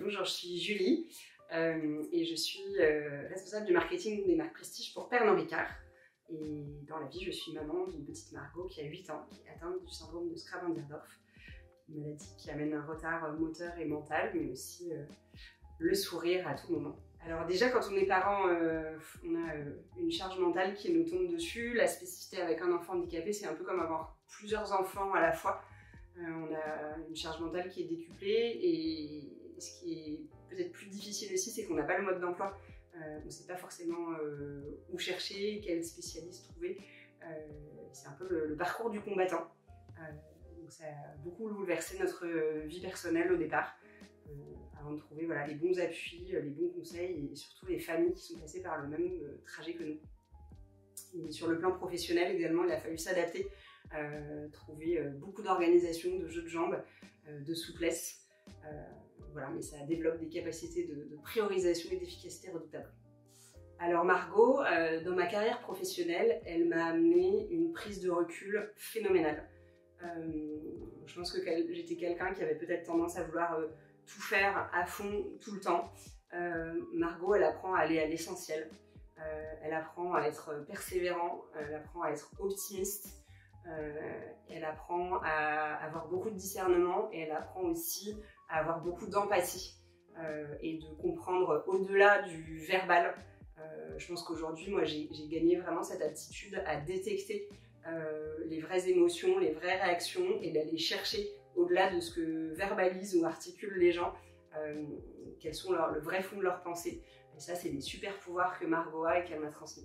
bonjour, je suis Julie et je suis responsable du marketing des marques Prestige pour Pernod Ricard. Et dans la vie, je suis maman d'une petite Margot qui a 8 ans, qui est atteinte du syndrome de Schrödinger, une maladie qui amène un retard moteur et mental, mais aussi le sourire à tout moment. Alors déjà, quand on est parent, on a une charge mentale qui nous tombe dessus. La spécificité avec un enfant handicapé, c'est un peu comme avoir plusieurs enfants à la fois. On a une charge mentale qui est décuplée et ce qui est peut-être plus difficile aussi, c'est qu'on n'a pas le mode d'emploi. On ne sait pas forcément où chercher, quel spécialiste trouver. C'est un peu le parcours du combattant. Donc ça a beaucoup bouleversé notre vie personnelle au départ, avant de trouver les bons appuis, les bons conseils et surtout les familles qui sont passées par le même trajet que nous. Et sur le plan professionnel également, il a fallu s'adapter, trouver beaucoup d'organisation, de jeux de jambes, de souplesse. Mais ça développe des capacités de priorisation et d'efficacité redoutables. Alors Margot, dans ma carrière professionnelle, elle m'a amené une prise de recul phénoménale. Je pense que j'étais quelqu'un qui avait peut-être tendance à vouloir tout faire à fond tout le temps. Margot, elle apprend à aller à l'essentiel. Elle apprend à être persévérant, elle apprend à être optimiste. Elle apprend à avoir beaucoup de discernement et elle apprend aussi à avoir beaucoup d'empathie et de comprendre au-delà du verbal. Je pense qu'aujourd'hui, moi, j'ai gagné vraiment cette aptitude à détecter les vraies émotions, les vraies réactions et d'aller chercher au-delà de ce que verbalisent ou articulent les gens, quels sont le vrai fond de leurs pensées. Et ça, c'est des super pouvoirs que Margot a et qu'elle m'a transmis.